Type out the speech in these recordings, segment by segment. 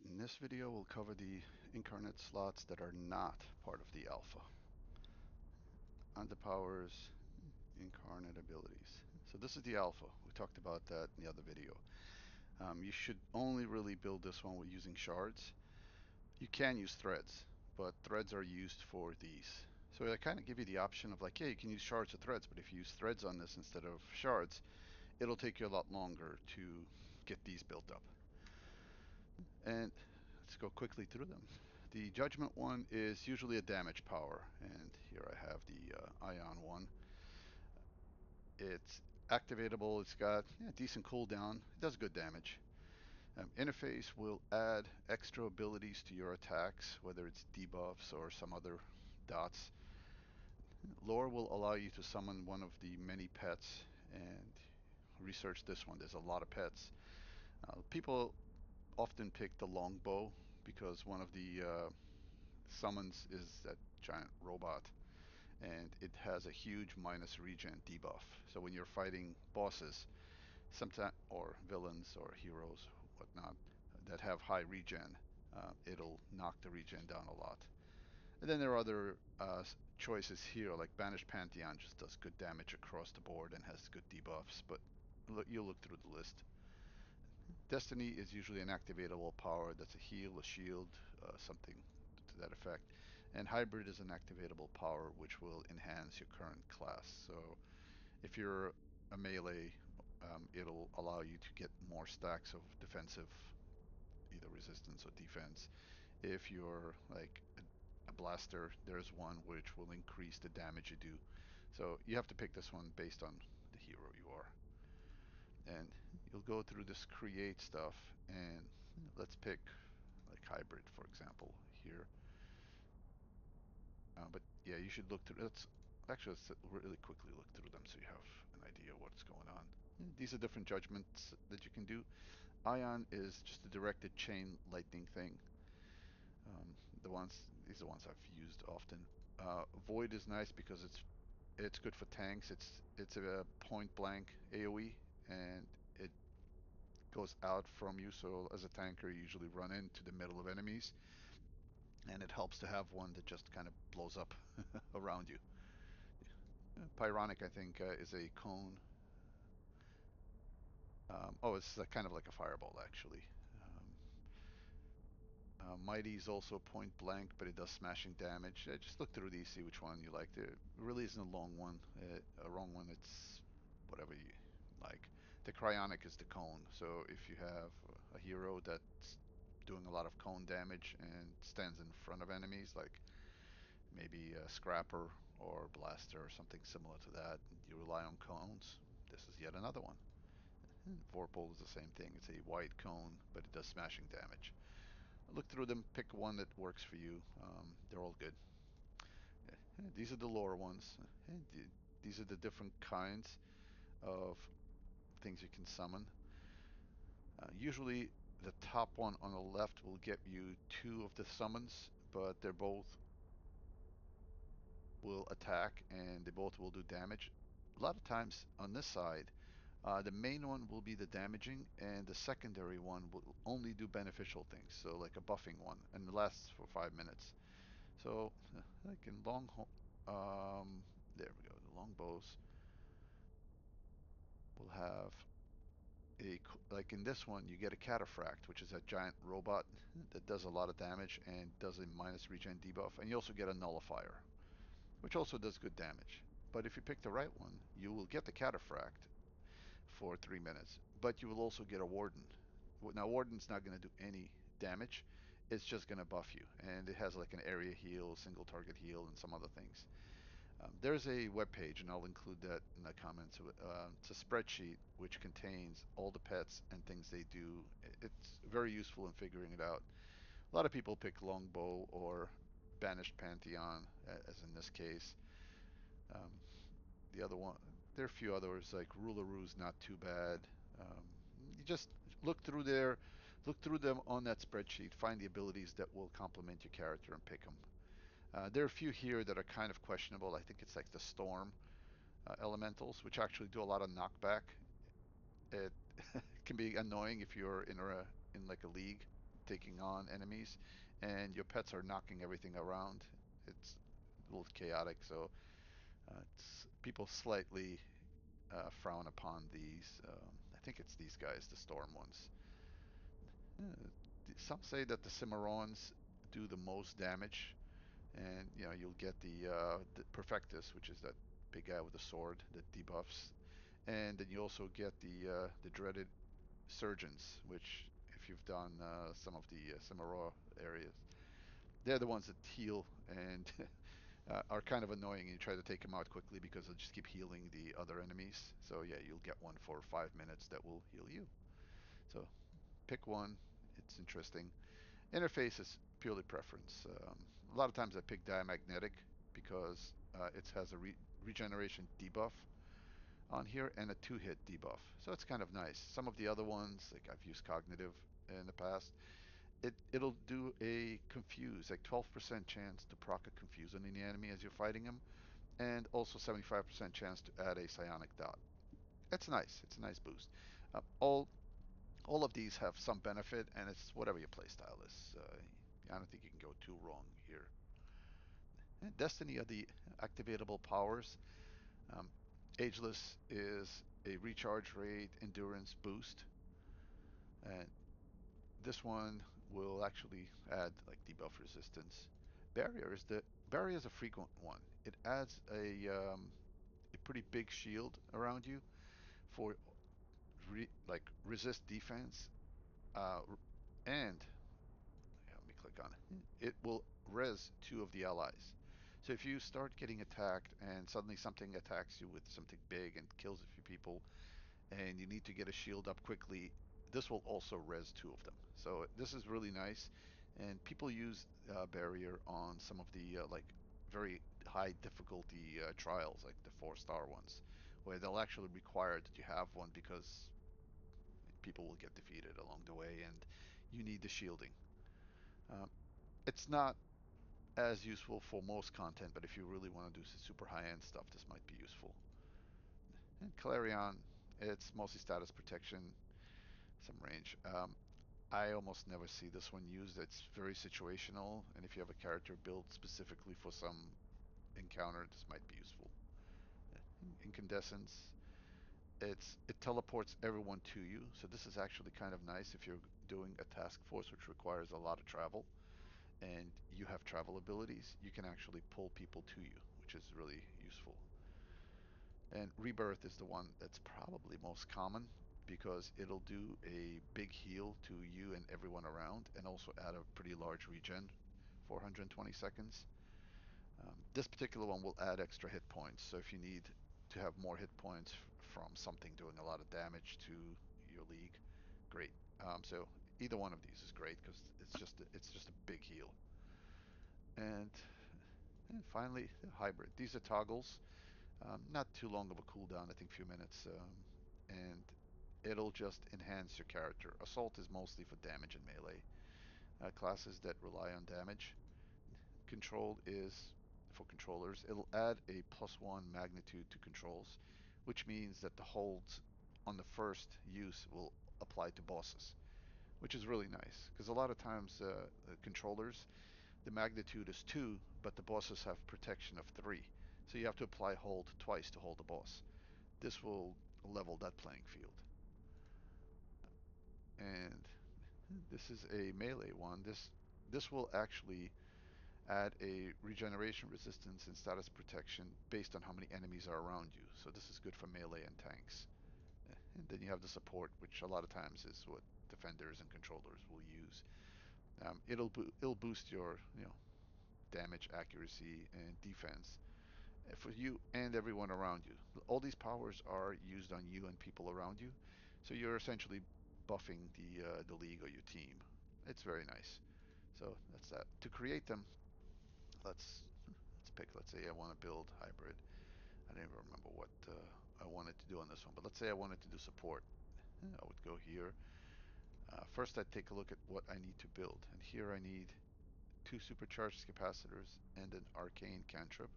Alright, in this video we'll cover the Incarnate slots that are not part of the alpha. Underpowers, Incarnate abilities. So this is the alpha. We talked about that in the other video. You should only really build this one with using shards. You can use threads, but threads are used for these. So I kind of give you the option of like, yeah, you can use shards or threads, but if you use threads on this instead of shards, it'll take you a lot longer to get these built up. And let's go quickly through them. The Judgment one is usually a damage power, and here I have the Ion one. It's activatable, it's got decent cooldown, it does good damage. Interface will add extra abilities to your attacks, whether it's debuffs or some other dots. Lore will allow you to summon one of the many pets, and research this one, there's a lot of pets. People often pick the longbow because one of the summons is that giant robot, and it has a huge minus regen debuff. So when you're fighting bosses, sometimes or villains or heroes, whatnot, that have high regen, it'll knock the regen down a lot. And then there are other choices here, like Banished Pantheon just does good damage across the board and has good debuffs, but you'll look through the list. Destiny is usually an activatable power that's a heal, a shield, something to that effect. And Hybrid is an activatable power which will enhance your current class. So if you're a melee, it'll allow you to get more stacks of defensive, either resistance or defense. If you're like a blaster, there's one which will increase the damage you do. So you have to pick this one based on the hero you are. And you'll go through this create stuff, and let's pick like hybrid, for example, here. But yeah, you should look through. Let's really quickly look through them so you have an idea what's going on. These are different judgments that you can do. Ion is just a directed chain lightning thing. These are the ones I've used often. Void is nice because it's good for tanks. It's a point blank AOE, and it goes out from you. So as a tanker, you usually run into the middle of enemies, and it helps to have one that just kind of blows up around you. Pyronic, I think, is a cone. Oh, it's kind of like a fireball, actually. Mighty is also point blank, but it does smashing damage. Just look through these, see which one you like. There really isn't a long one. A wrong one, it's whatever you like. The cryonic is the cone. So if you have a hero that's doing a lot of cone damage and stands in front of enemies, like maybe a scrapper or blaster or something similar to that, you rely on cones. This is yet another one. Vorpal is the same thing. It's a white cone, but it does smashing damage. Look through them, pick one that works for you. They're all good. These are the lore ones. These are the different kinds of things you can summon. Usually the top one on the left will get you two of the summons, but they're both will attack and they both will do damage. A lot of times on this side, the main one will be the damaging, and the secondary one will only do beneficial things. So like a buffing one, and it lasts for 5 minutes. So like in there we go. The longbows will have like in this one, you get a cataphract, which is a giant robot that does a lot of damage and does a minus regen debuff, and you also get a nullifier, which also does good damage. But if you pick the right one, you will get the cataphract for 3 minutes, but you will also get a warden. Now, warden's not going to do any damage. It's just going to buff you, and it has like an area heal, single target heal, and some other things. There's a web page, and I'll include that in the comments. It's a spreadsheet which contains all the pets and things they do. It's very useful in figuring it out. A lot of people pick longbow or banished pantheon, as in this case. Um, the other one, there are a few others like Ruleroo's not too bad. You just look through them on that spreadsheet, find the abilities that will complement your character and pick them. There are a few here that are kind of questionable. I think it's like the storm elementals, which actually do a lot of knockback. It can be annoying if you're in like a league. taking on enemies, and your pets are knocking everything around. It's a little chaotic, so people slightly frown upon these. I think it's these guys, the storm ones. Uh, some say that the Cimarrons do the most damage, and you'll get the Perfectus, which is that big guy with the sword that debuffs, and then you also get the dreaded Surgeons, which if you've done some of the Cimarron areas, they're the ones that heal and are kind of annoying. And you try to take them out quickly because they'll just keep healing the other enemies. So yeah, you'll get one for 5 minutes that will heal you. So pick one. It's interesting. Interface is purely preference. A lot of times I pick Diamagnetic because it has a regeneration debuff on here and a two-hit debuff. So it's kind of nice. Some of the other ones, like I've used Cognitive in the past, it'll do a confuse, like 12% chance to proc a confuse on any enemy as you're fighting him, and also 75% chance to add a psionic dot. That's nice. It's a nice boost. All of these have some benefit, and it's whatever your playstyle is. I don't think you can go too wrong here. And Destiny are the activatable powers. Um, Ageless is a recharge rate endurance boost, and this one will actually add like debuff resistance. Barrier is a frequent one. It adds a pretty big shield around you for like resist defense, uh, and yeah, let me click on it. It will res two of the allies. So if you start getting attacked and suddenly something attacks you with something big and kills a few people, and you need to get a shield up quickly, this will also res two of them. So this is really nice, and people use barrier on some of the like very high difficulty trials, like the 4-star ones, where they'll actually require that you have one because people will get defeated along the way, and you need the shielding. Uh, it's not as useful for most content, but if you really want to do super high-end stuff, this might be useful. And Clarion, it's mostly status protection, some range. I almost never see this one used. It's very situational, and if you have a character built specifically for some encounter, this might be useful. Incandescence, it teleports everyone to you, so this is actually kind of nice if you're doing a task force which requires a lot of travel, and you have travel abilities, you can actually pull people to you, which is really useful. And Rebirth is the one that's probably most common because it'll do a big heal to you and everyone around and also add a pretty large regen, 420 seconds. This particular one will add extra hit points. So if you need to have more hit points from something doing a lot of damage to your league, great. So either one of these is great because it's just a big heal. And, and finally, hybrid. These are toggles. Not too long of a cooldown, I think a few minutes, and it'll just enhance your character. Assault is mostly for damage and melee. Classes that rely on damage. Control is for controllers. It'll add a +1 magnitude to controls, which means that the holds on the first use will apply to bosses, which is really nice because a lot of times controllers, the magnitude is 2, but the bosses have protection of 3. So you have to apply hold twice to hold the boss. This will level that playing field. And this is a melee one. This will actually add a regeneration resistance and status protection based on how many enemies are around you. So this is good for melee and tanks. And then you have the support, which a lot of times is what defenders and controllers will use. It'll boost your damage, accuracy, and defense for you and everyone around you. All these powers are used on you and people around you, so you're essentially buffing the league or your team. It's very nice. So that's that. To create them, let's pick. Let's say I want to build hybrid. I don't even remember what I wanted to do on this one, but let's say I wanted to do support. I would go here. First, I'd take a look at what I need to build, and here I need 2 supercharged capacitors and an arcane cantrip.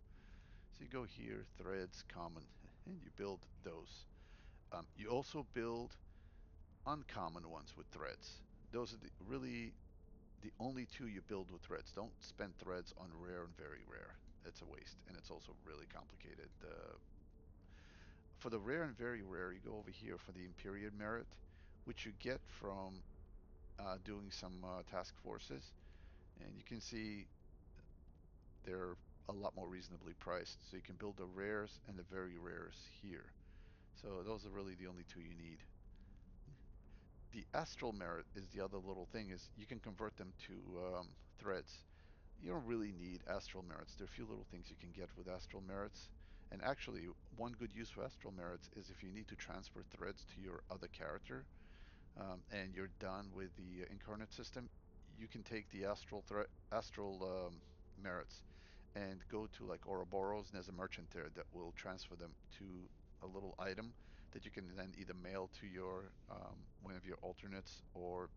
So you go here, threads, common, and you build those. You also build uncommon ones with threads. Those are the really The only two you build with threads. Don't spend threads on rare and very rare. It's a waste, and it's also really complicated. For the rare and very rare, you go over here for the Imperial merit, which you get from doing some task forces, and you can see they're a lot more reasonably priced. So you can build the rares and the very rares here. So those are really the only two you need. The astral merit is the other little thing, is you can convert them to threads. You don't really need astral merits. There are a few little things you can get with astral merits. And actually, one good use for astral merits is if you need to transfer threads to your other character, and you're done with the incarnate system, you can take the astral merits and go to like Ouroboros, and there's a merchant there that will transfer them to a little item that you can then either mail to your one of your alternates or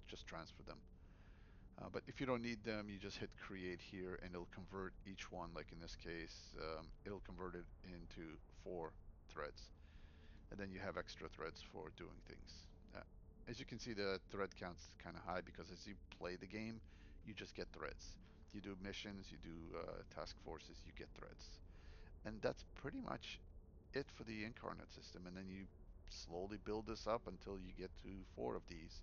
just transfer them. But if you don't need them, you just hit create here and it'll convert each one, like in this case, it'll convert it into 4 threads. And then you have extra threads for doing things. As you can see, the thread count's kind of high because as you play the game, you just get threads. You do missions, you do task forces, you get threads. And that's pretty much it for the incarnate system. And then you slowly build this up until you get to 4 of these.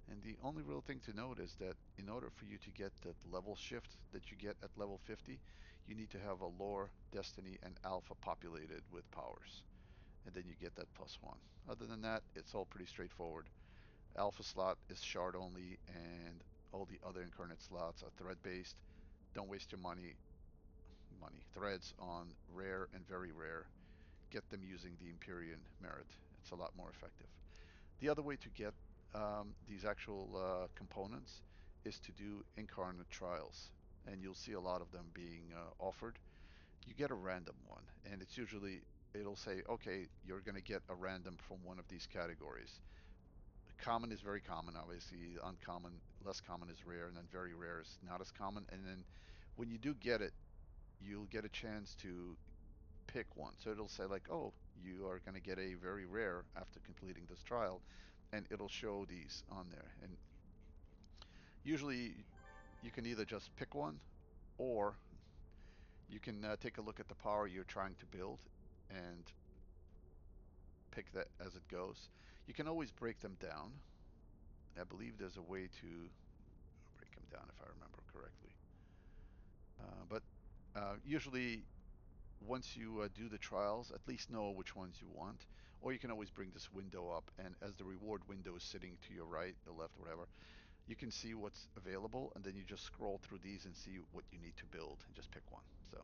And the only real thing to note is that in order for you to get that level shift that you get at level 50, you need to have a lore, destiny, and alpha populated with powers. And then you get that +1. Other than that, it's all pretty straightforward. Alpha slot is shard only, and all the other incarnate slots are thread based. Don't waste your threads on rare and very rare. Get them using the Empyrean merit. It's a lot more effective. The other way to get these actual components is to do incarnate trials, and you'll see a lot of them being offered. You get a random one, and it's usually it'll say, okay, you're going to get a random from one of these categories. Common is very common, obviously. Uncommon, less common is rare, and then very rare is not as common. And then when you do get it, you'll get a chance to pick one. So it'll say like, oh, you are going to get a very rare after completing this trial, and it'll show these on there. And usually you can either just pick one, or you can take a look at the power you're trying to build and pick that as it goes. You can always break them down. I believe there's a way to break them down if I remember correctly. But usually once you do the trials, at least know which ones you want. Or you can always bring this window up, and as the reward window is sitting to your right, the left, or whatever, you can see what's available, and then you just scroll through these and see what you need to build, and just pick one. So